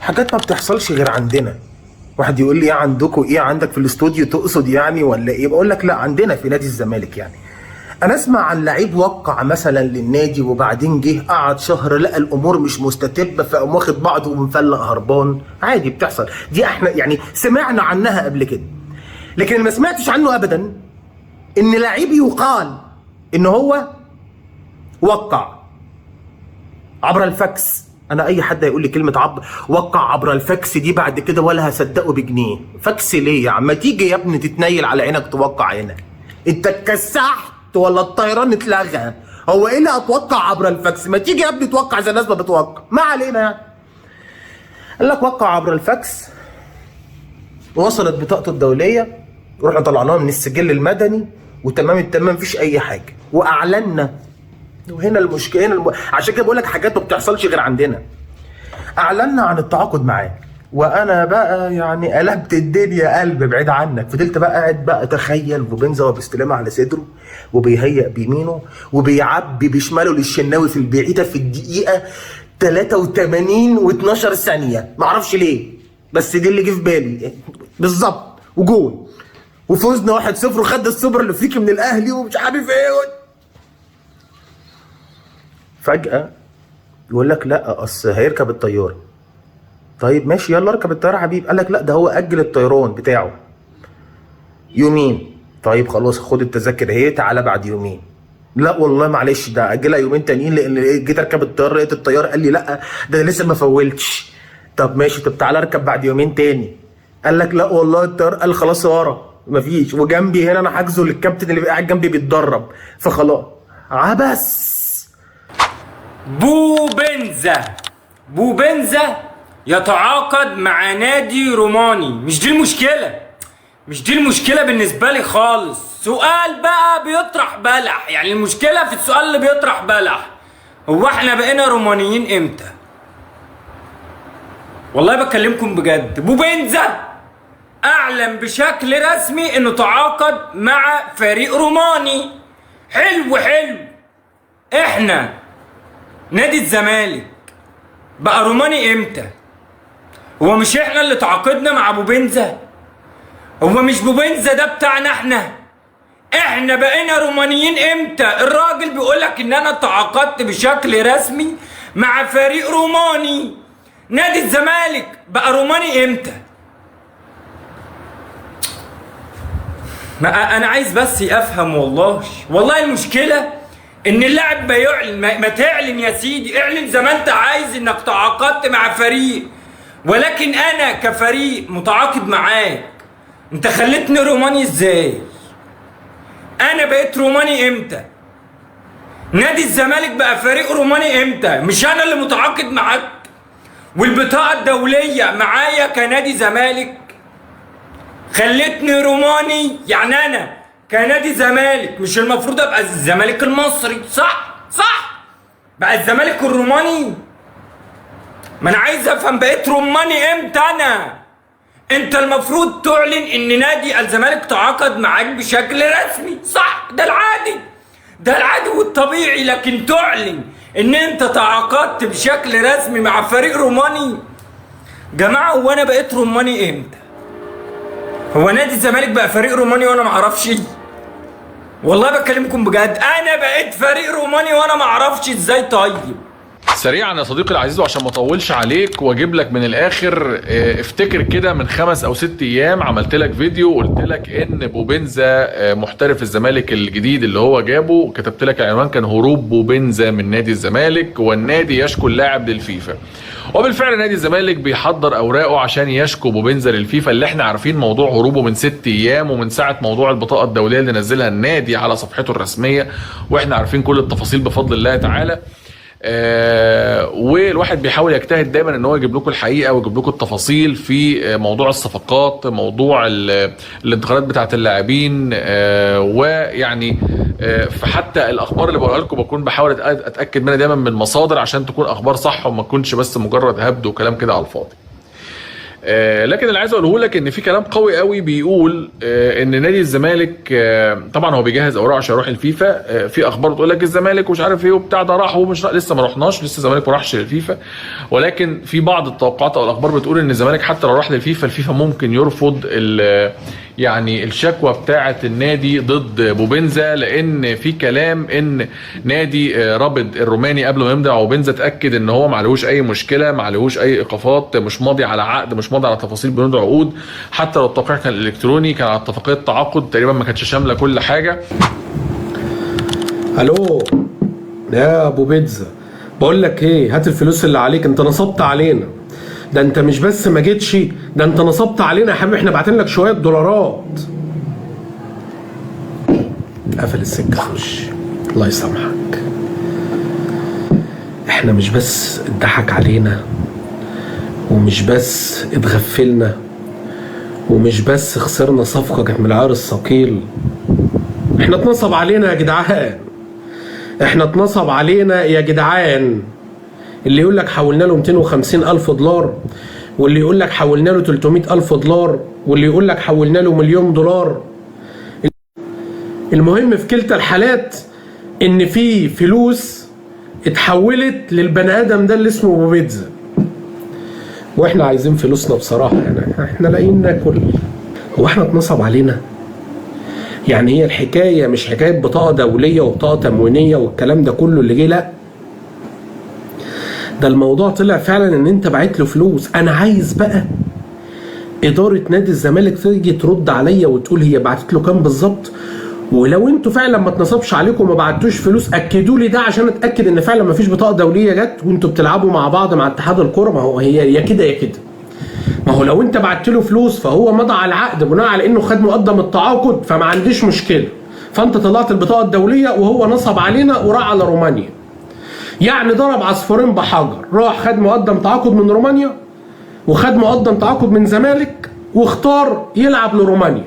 حاجات ما بتحصلش غير عندنا. واحد يقول لي ايه عندكم، ايه عندك في الاستوديو تقصد يعني ولا ايه؟ بقول لك لا، عندنا في نادي الزمالك يعني. انا اسمع عن لعيب وقع مثلا للنادي وبعدين جه قعد شهر لقى الامور مش مستتبه فقام واخد بعضه ومفلق هربان. عادي بتحصل دي، احنا يعني سمعنا عنها قبل كده. لكن اللي ما سمعتش عنه ابدا ان لعيب يقال ان هو وقع عبر الفاكس. انا اي حد هيقول لي كلمه وقع عبر الفاكس دي بعد كده ولا هصدقه بجنيه. فاكس ليه يا عم؟ ما تيجي يا ابني تتنيل على عينك توقع هنا. انت اتكسحت ولا الطيران اتلغى؟ هو ايه اللي هتوقع عبر الفاكس؟ ما تيجي يا ابني توقع زي الناس ما بتوقع. ما علينا يعني. قال لك وقع عبر الفاكس، وصلت بطاقته الدوليه، رحنا طلعناها من السجل المدني وتمام التمام مفيش اي حاجه، واعلنا. وهنا المشكله، عشان كده بقول لك حاجات ما بتحصلش غير عندنا. اعلنا عن التعاقد معاه، وانا بقى يعني قلبت الدنيا قلب بعيد عنك. فضلت بقى قاعد بقى اتخيل بوبنزا وبيستلمها على صدره وبيهيئ بيمينه وبيعبي بشماله للشناوي في البعيده في الدقيقه 83 و12 ثانيه. معرفش ليه بس دي اللي جه في بالي بالظبط، وجول وفوزنا 1-0 وخد السوبر الافريقي من الاهلي ومش عارف ايه. فجأة يقول لك لا اصل هيركب الطيارة. طيب ماشي يلا اركب الطيارة يا حبيبي. قال لك لا ده هو اجل الطيران بتاعه يومين. طيب خلاص خد التذاكر اهي تعالى بعد يومين. لا والله معلش ده اجلها يومين تانيين لان جيت اركب الطيارة لقيت الطيار قال لي لا ده انا لسه ما فولتش. طب ماشي، طب تعالى اركب بعد يومين تاني. قال لك لا والله الطيار قال خلاص ورا مفيش، وجنبي هنا انا حاجزه للكابتن اللي قاعد جنبي بيتدرب فخلاص عبس. بوبنزا يتعاقد مع نادي روماني. مش دي المشكلة بالنسبة لي خالص. سؤال بقى بيطرح بلح، يعني المشكلة في السؤال اللي بيطرح بلح. هو احنا بقينا رومانيين امتى؟ والله بكلمكم بجد. بوبنزا اعلن بشكل رسمي انه تعاقد مع فريق روماني. حلو. احنا نادي الزمالك بقى روماني امتى؟ هو مش احنا اللي تعاقدنا مع بوبنزا؟ هو مش بوبنزا ده بتاعنا احنا بقينا رومانيين امتى؟ الراجل بيقولك ان انا تعاقدت بشكل رسمي مع فريق روماني. نادي الزمالك بقى روماني امتى؟ ما انا عايز بس افهم. والله المشكله ان اللاعب بيعلن. ما تعلن يا سيدي، اعلن زي ما انت عايز انك تعاقدت مع فريق، ولكن انا كفريق متعاقد معاك انت خليتني روماني ازاي؟ انا بقيت روماني امتى؟ نادي الزمالك بقى فريق روماني امتى؟ مش انا اللي متعاقد معاك والبطاقه الدوليه معايا كنادي زمالك خلتني روماني؟ يعني انا كنادي زمالك مش المفروض ابقى الزمالك المصري؟ صح بقى الزمالك الروماني. ما انا عايز افهم بقيت روماني امتى انا؟ انت المفروض تعلن ان نادي الزمالك تعاقد معاك بشكل رسمي، صح؟ ده العادي والطبيعي. لكن تعلن ان انت تعاقدت بشكل رسمي مع فريق روماني؟ جماعه هو انا بقيت روماني امتى؟ هو نادي الزمالك بقى فريق روماني وانا معرفش؟ والله بكلمكم بجد، انا بقيت فريق روماني وانا معرفش ازاي؟ طيب سريعا يا صديقي العزيز وعشان ما اطولش عليك واجيب لك من الاخر، افتكر كده من 5 أو 6 ايام عملت لك فيديو قلت لك ان بوبنزا محترف الزمالك الجديد اللي هو جابه، كتبت لك العنوان كان هروب بوبنزا من نادي الزمالك والنادي يشكو اللاعب للفيفا. وبالفعل نادي الزمالك بيحضر اوراقه عشان يشكو بوبنزا للفيفا، اللي احنا عارفين موضوع هروبه من 6 ايام ومن ساعه موضوع البطاقه الدوليه اللي نزلها النادي على صفحته الرسميه، واحنا عارفين كل التفاصيل بفضل الله تعالى. والواحد بيحاول يجتهد دايما ان هو يجيب لكم الحقيقه ويجيب لكم التفاصيل في موضوع الصفقات، موضوع الانتقالات بتاعه اللاعبين، ويعني فحتى الاخبار اللي بقولها لكم بكون بحاول اتاكد منها دايما من مصادر عشان تكون اخبار صح وما تكونش بس مجرد هبد وكلام كده على الفاضي. لكن اللي عايز اقوله لك ان في كلام قوي قوي بيقول ان نادي الزمالك طبعا هو بيجهز اوراق عشان يروح الفيفا. في اخبار بتقول لك الزمالك ومش عارف ايه وبتاع، ده راح ومش راح، لسه ما رحناش، لسه الزمالك ما راحش للفيفا. ولكن في بعض التوقعات او الاخبار بتقول ان الزمالك حتى لو راح للفيفا، الفيفا ممكن يرفض يعني الشكوى بتاعه النادي ضد بوبنزا، لان في كلام ان نادي رابد الروماني قبل ما يمضي على بوبنزا اتاكد ان هو ما عليهوش اي مشكله، ما عليهوش اي ايقافات، مش ماضي على عقد، مش ماضي على تفاصيل بنود عقود. حتى لو التوقيع كان الكتروني كان على اتفاقيه تعاقد تقريبا ما كانتش شامله كل حاجه. الو يا ابو بيتزا، بقول لك ايه، هات الفلوس اللي عليك، انت نصبت علينا. ده انت مش بس ما جيتش، ده انت نصبت علينا يا حبيبي، احنا باعتين لك شويه دولارات. قفل السكه في وشي، الله يسامحك. احنا مش بس اتضحك علينا، ومش بس اتغفلنا، ومش بس خسرنا صفقه كانت من العيار الثقيل، احنا اتنصب علينا يا جدعان. احنا اتنصب علينا يا جدعان. اللي يقول لك حولنا له 250,000 دولار، واللي يقول لك حولنا له 300,000 دولار، واللي يقول لك حولنا له $1,000,000. المهم في كلتا الحالات ان في فلوس اتحولت للبني ادم ده اللي اسمه ابو بيتزا، واحنا عايزين فلوسنا بصراحه. يعني احنا لاقيين ناكل. هو احنا اتنصب علينا؟ يعني هي الحكايه مش حكايه بطاقه دوليه وبطاقه تموينيه والكلام ده كله اللي جه، لا، ده الموضوع طلع فعلا ان انت باعت له فلوس. انا عايز بقى اداره نادي الزمالك تيجي ترد عليا وتقول هي بعتت له كام بالظبط، ولو انتوا فعلا ما اتنصبش عليكم وما بعتوش فلوس اكدوا لي ده عشان اتاكد ان فعلا ما فيش بطاقه دوليه جت وانتوا بتلعبوا مع بعض مع اتحاد الكوره. ما هو هي يا كده يا كده. ما هو لو انت بعت له فلوس فهو مضى على العقد بناء على انه خد مقدم التعاقد، فما عنديش مشكله. فانت طلعت البطاقه الدوليه وهو نصب علينا وراح على رومانيا، يعني ضرب عصفورين بحجر. راح خد مقدم تعاقد من رومانيا وخد مقدم تعاقد من زمالك واختار يلعب لرومانيا.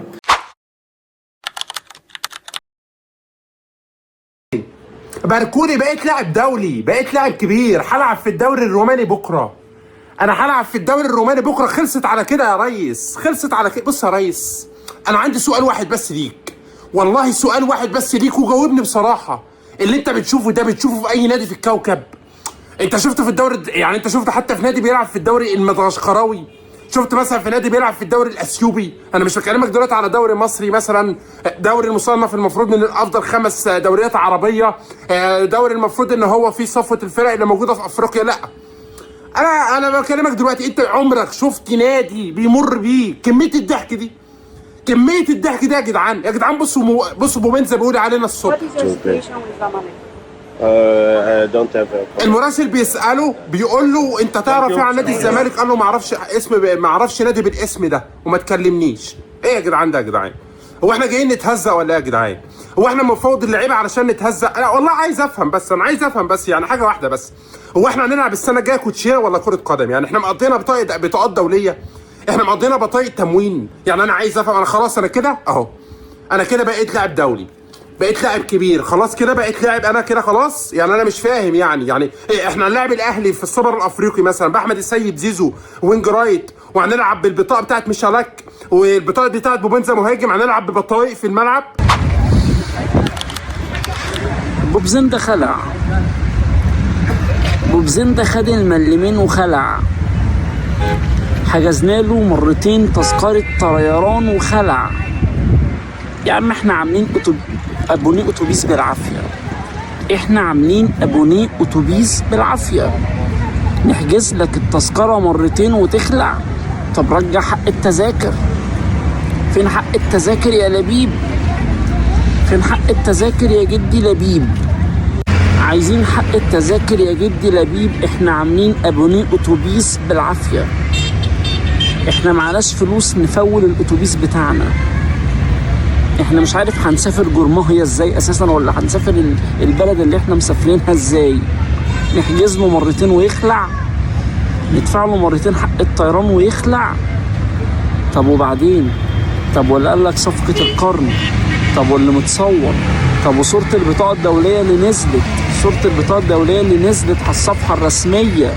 باركوني بقيت لاعب دولي، بقيت لاعب كبير، هلعب في الدوري الروماني بكره. انا هلعب في الدوري الروماني بكره. خلصت على كده يا ريس، خلصت على كده. بص يا ريس، انا عندي سؤال واحد بس ليك، والله سؤال واحد بس ليك، وجاوبني بصراحه. اللي انت بتشوفه ده بتشوفه في اي نادي في الكوكب؟ انت شفته في الدوري، يعني انت شفت حتى في نادي بيلعب في الدوري المدغشقراوي؟ شفت مثلا في نادي بيلعب في الدوري الاثيوبي؟ انا مش بكلمك دلوقتي على دوري مصري مثلا، دوري المصنف المفروض من افضل 5 دوريات عربيه، دوري المفروض ان هو فيه صفوه الفرق اللي موجوده في افريقيا. لا، انا بكلمك دلوقتي، انت عمرك شفت نادي بيمر بيه كميه الضحك دي؟ كميه الضحك ده يا جدعان، يا جدعان. بصوا بوبنزا بيقول علينا الصبح. المراسل بيساله بيقول له انت تعرف ايه عن نادي الزمالك؟ قال له ما اعرفش نادي بالاسم ده وما تكلمنيش. ايه يا جدعان ده يا جدعان؟ هو احنا جايين نتهزق ولا ايه يا جدعان؟ هو احنا مفوض اللعيبه علشان نتهزق؟ لا والله عايز افهم بس، انا عايز افهم بس يعني حاجه واحده بس. هو احنا هنلعب السنه الجايه كوتشيه ولا كره قدم؟ يعني احنا مقضينا بطاقات دوليه؟ احنا مقضينا بطاقه تموين؟ يعني انا عايز افهم. انا خلاص انا كده اهو، انا كده بقيت لاعب دولي، بقيت لاعب كبير، خلاص كده بقيت لاعب انا كده خلاص. يعني انا مش فاهم يعني إيه؟ احنا هنلاعب الاهلي في السوبر الافريقي مثلا باحمد السيد زيزو وينج رايت، وهنلعب بالبطاقه بتاعت ميشالك والبطاقه بتاعت بوبنزا مهاجم، هنلعب ببطايق في الملعب. بوبنزا خلع، بوبنزا خد الملمين وخلع. حجزنا له مرتين تذكرة طيران وخلع. يا عم احنا عاملين ابونيه اتوبيس بالعافيه، احنا عاملين ابونيه اتوبيس بالعافيه. نحجز لك التذكره مرتين وتخلع؟ طب رجع حق التذاكر. فين حق التذاكر يا لبيب؟ فين حق التذاكر يا جدي لبيب؟ عايزين حق التذاكر يا جدي لبيب. احنا عاملين ابونيه اتوبيس بالعافيه، احنا معناش فلوس نفول الاتوبيس بتاعنا. احنا مش عارف هنسافر جرماهيا ازاي اساسا، ولا هنسافر البلد اللي احنا مسافرينها ازاي. نحجز له مرتين ويخلع؟ ندفع له مرتين حق الطيران ويخلع؟ طب وبعدين؟ طب ولا قال لك صفقة القرن؟ طب واللي متصور؟ طب وصورة البطاقة الدولية اللي نزلت؟ صورة البطاقة الدولية اللي نزلت على الصفحة الرسمية؟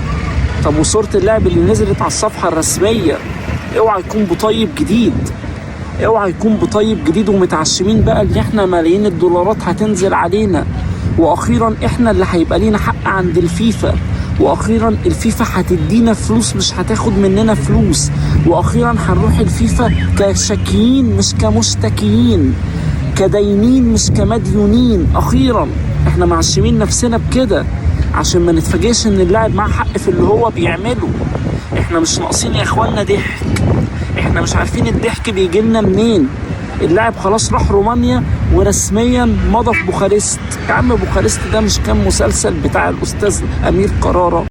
طب وصورة اللاعب اللي نزلت على الصفحة الرسمية؟ اوعى يكون بطيب جديد، اوعى يكون بطيب جديد ومتعشمين بقى ان احنا ملايين الدولارات هتنزل علينا، واخيرا احنا اللي هيبقى لينا حق عند الفيفا، واخيرا الفيفا هتدينا فلوس مش هتاخد مننا فلوس، واخيرا هنروح الفيفا كشاكيين مش كمشتكيين، كداينين مش كمديونين. اخيرا احنا معشمين نفسنا بكده عشان ما نتفاجئش ان اللاعب معاه حق في اللي هو بيعمله. احنا مش ناقصين يا اخوانا ضحك، احنا مش عارفين الضحك بيجي لنا منين. اللاعب خلاص راح رومانيا ورسميا مضى في بوخارست. يا عم بوخارست ده مش كان مسلسل بتاع الاستاذ امير قرارة؟